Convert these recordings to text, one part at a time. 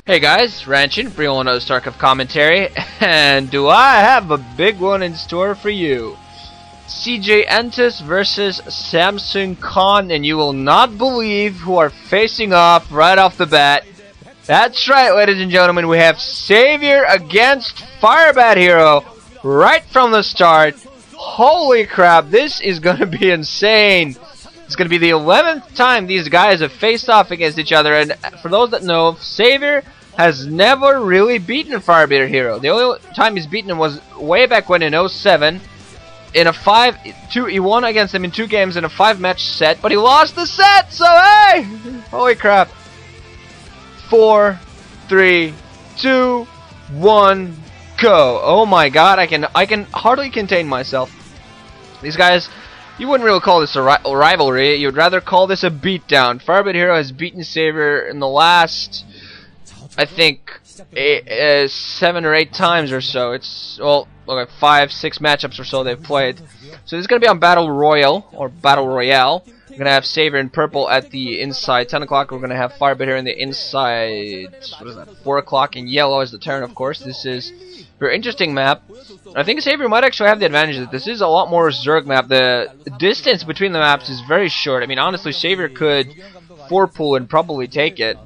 Hey guys, Ranchin, bringing another StarCraft commentary, and do I have a big one in store for you. CJ Entus versus Samsung Khan, and you will not believe who are facing off right off the bat. That's right, ladies and gentlemen, we have sAviOr against Firebathero right from the start. Holy crap, this is going to be insane. It's going to be the 11th time these guys have faced off against each other, and for those that know, sAviOr has never really beaten Firebathero. The only time he's beaten him was way back when in 07. In a 5-2, he won against him in 2 games in a 5-match set, but he lost the set. So hey, holy crap! 4, 3, 2, 1, go! Oh my God, I can hardly contain myself. These guys, you wouldn't really call this a rivalry. You'd rather call this a beatdown. Firebathero has beaten sAviOr in the last, I think, 7 or 8 times or so. It's, well, okay, 5-6 matchups or so they've played. So this is going to be on Battle Royale, or Battle Royale. We're going to have sAviOr and Purple at the inside 10 o'clock. We're going to have Firebathero in the inside, what is that, 4 o'clock, and yellow is the Terran, of course. This is a very interesting map. I think sAviOr might actually have the advantage that this is a lot more zerg map. The distance between the maps is very short. I mean, honestly, sAviOr could 4-pool and probably take it.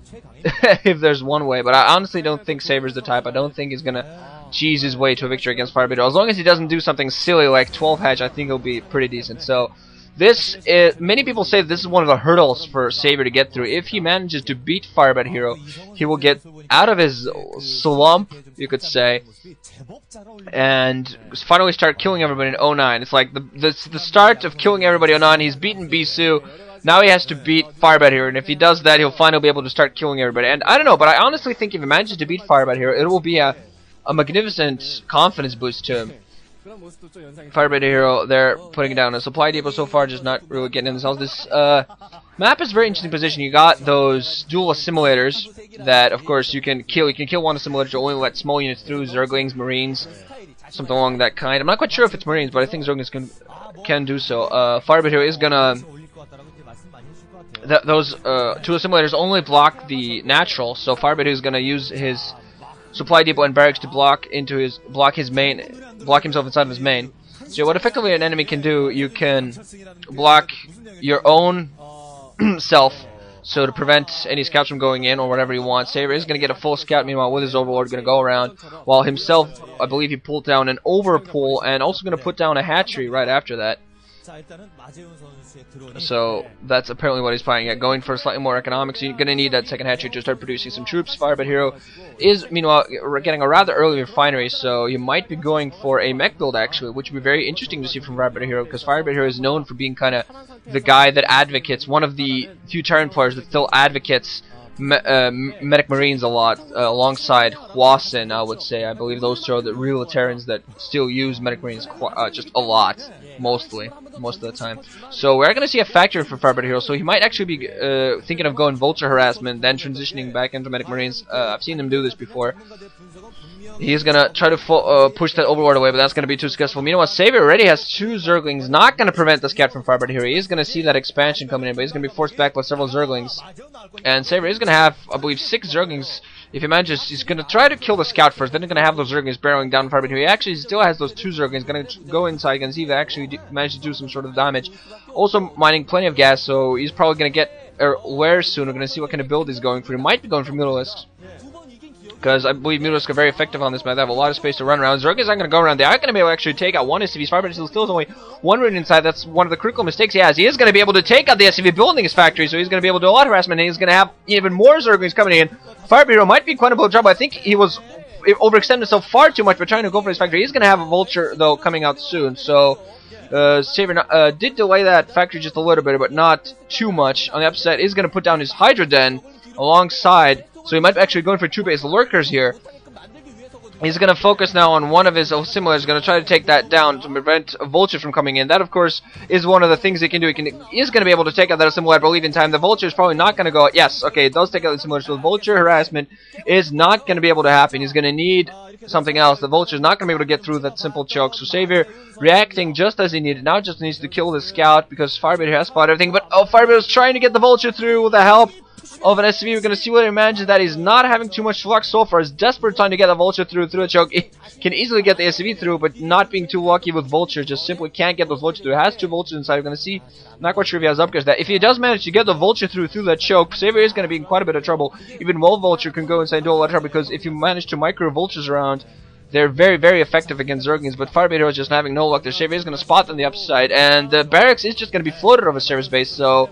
If there's one way, but I honestly don't think sAviOr's the type. I don't think he's gonna cheese his way to a victory against Firebathero. As long as he doesn't do something silly like 12 hatch, I think he'll be pretty decent. So this is, many people say this is one of the hurdles for sAviOr to get through. If he manages to beat Firebathero, he will get out of his slump, you could say, and finally start killing everybody in 09. It's like the start of killing everybody in 09. He's beaten Bisu. Now he has to beat Firebathero, and if he does that, he'll finally be able to start killing everybody. And I don't know, but I honestly think if he manages to beat Firebathero, it will be a magnificent confidence boost to him. Firebathero, they're putting it down. A supply depot so far, just not really getting in themselves. This map is a very interesting position. You got those dual assimilators that, of course, you can kill. You can kill one assimilator to only let small units through, zerglings, marines, something along that kind. I'm not quite sure if it's marines, but I think zerglings can do so. Firebathero is gonna... those 2 assimilators only block the natural, so Firebathero is going to use his supply depot and barracks to block his main, block himself inside of his main. So what effectively an enemy can do, you can block your own self, so to prevent any scouts from going in or whatever you want. sAviOr is going to get a full scout, meanwhile with his overlord going to go around, while himself, I believe he pulled down an overpull and also going to put down a hatchery right after that. So that's apparently what he's planning at, going for slightly more economics. You're going to need that second hatchery to start producing some troops. Firebathero is, meanwhile, getting a rather early refinery, so you might be going for a mech build, actually, which would be very interesting to see from Firebathero, because Firebathero is known for being kind of the guy that advocates, one of the few Terran players that still advocates medic marines a lot, alongside Hwasin, I would say. I believe those 2 are the real Terrans that still use medic marines just a lot, most of the time. So we're going to see a factory for Firebathero, so he might actually be thinking of going vulture harassment, then transitioning back into medic marines. I've seen him do this before. He's going to try to push that overlord away, but that's going to be too successful. Meanwhile, sAviOr already has 2 zerglings, not going to prevent the scout from Firebathero. He is going to see that expansion coming in, but he's going to be forced back by several zerglings. And sAviOr is going to have, I believe, 6 zerglings. If he manages, he's going to try to kill the scout first, then he's going to have those zerglings barreling down Firebathero. He actually still has those 2 zerglings, going to go inside and see if they actually manage to do some sort of damage. Also mining plenty of gas, so he's probably going to get aware soon. We're going to see what kind of build he's going for. He might be going for Mutalisks, because I believe Mutalisks are very effective on this map. They have a lot of space to run around. Zerglings aren't going to go around. They are going to be able to actually take out one SCV. Firebathero still has only 1 rune inside. That's one of the critical mistakes he has. He is going to be able to take out the SCV building his factory, so he's going to be able to do a lot of harassment, and he's going to have even more Zerglings coming in. Firebathero might be quite a bit of trouble. I think he was overextending himself far too much by trying to go for his factory. He's going to have a vulture, though, coming out soon, so sAviOr did delay that factory just a little bit, but not too much. On the upside, he's going to put down his Hydra Den alongside, so he might be actually going for 2 base lurkers here. He's going to focus now on one of his simulators, going to try to take that down to prevent a vulture from coming in. That, of course, is one of the things he can do. He is going to be able to take out that simulator, I believe, in time. The vulture is probably not going to go... Yes, okay, it does take out the simulator, so the vulture harassment is not going to be able to happen. He's going to need something else. The vulture is not going to be able to get through that simple choke. So sAviOr reacting just as he needed. Now just needs to kill the scout because Firebathero has spotted everything. But, oh, Firebathero is trying to get the vulture through with the help of an SCV. We're going to see what he manages. That he's not having too much flux so far. He's desperate trying to get a Vulture through a choke. He can easily get the SCV through, but not being too lucky with Vulture. Just simply can't get those Vultures through. He has 2 Vultures inside. We're going to see. Not quite sure if he has upgrades. That if he does manage to get the Vulture through that choke, sAviOr is going to be in quite a bit of trouble. Even Wall Vulture can go inside and do a lot of trouble, because if you manage to micro Vultures around, they're very, very effective against Zerglings, but Firebathero is just having no luck. The sAviOr is going to spot on the upside, and the barracks is just going to be floated over service base, so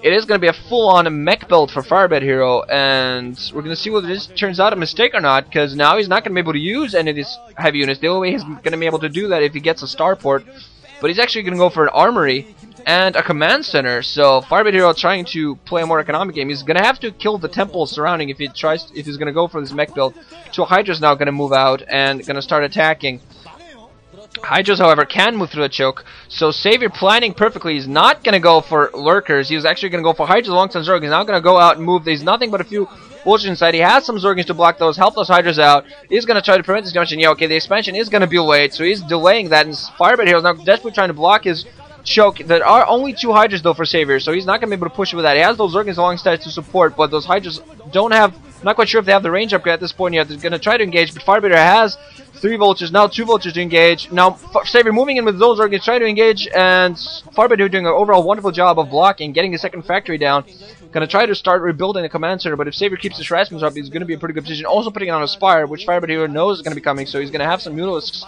it is going to be a full-on mech build for Firebathero, and we're going to see whether this turns out a mistake or not, because now he's not going to be able to use any of these heavy units. The only way he's going to be able to do that if he gets a starport, but he's actually going to go for an armory and a command center. So Firebathero trying to play a more economic game. He's going to have to kill the temples surrounding if he's going to go for this mech build. So Hydra's now going to move out and going to start attacking. Hydras, however, can move through the choke, so sAviOr planning perfectly. He's not going to go for lurkers. He was actually going to go for Hydras alongside Zerg. He's now going to go out and move. There's nothing but a few Vultures inside. He has some Zerglings to block those, help those Hydras out. He's going to try to prevent this junction. Yeah, okay, the expansion is going to be late, so he's delaying that, and Firebathero is now desperately trying to block his choke. There are only 2 Hydras though for sAviOr, so he's not going to be able to push with that. He has those Zerglings alongside to support, but those Hydras don't have, not quite sure if they have the range upgrade at this point yet. They're going to try to engage, but Firebathero has 3 Vultures, now 2 Vultures to engage. Now sAviOr moving in with those Zerglings, trying to engage, and Firebathero doing an overall wonderful job of blocking, getting the second factory down. Going to try to start rebuilding the command center, but if sAviOr keeps his harassments up, he's going to be in a pretty good position. Also putting it on a Spire, which Firebathero knows is going to be coming, so he's going to have some Mutalisks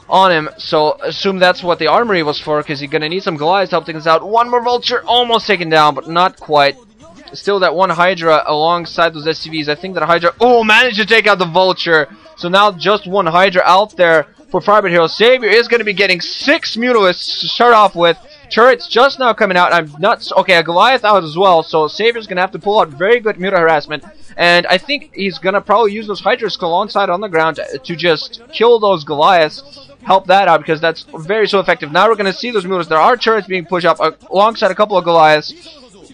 on him, so assume that's what the armory was for, because he's going to need some Goliaths to help take this out. 1 more Vulture, almost taken down, but not quite. Still that 1 Hydra alongside those SCVs. I think that Hydra, managed to take out the Vulture. So now just 1 Hydra out there for Firebathero. sAviOr is going to be getting 6 Mutalisks to start off with. Turrets just now coming out. I'm nuts. Okay, a Goliath out as well, so sAviOr's going to have to pull out very good Muta harassment. And I think he's going to probably use those Hydras alongside on the ground to just kill those Goliaths. Help that out, because that's very so effective. Now we're going to see those Mutas. There are turrets being pushed up alongside a couple of Goliaths.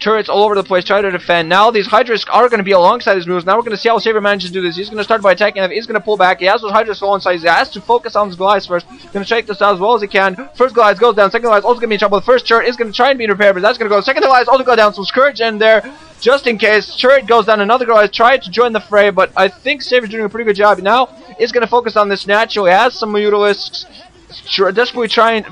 Turrets all over the place, try to defend. Now these Hydras are going to be alongside his moves. Now we're going to see how sAviOr manages to do this. He's going to start by attacking. He's going to pull back. He has those Hydras alongside. He has to focus on his Goliaths first. He's going to shake this out as well as he can. First Goliath goes down. Second Goliath also going to be in trouble. The first turret is going to try and be repaired, but that's going to go. Second Goliath also go down. So Scourge in there just in case. Turret goes down. Another Goliath tried to join the fray, but I think sAviOr's doing a pretty good job. Now is going to focus on this natural. He has some Mutalisks. Desperately trying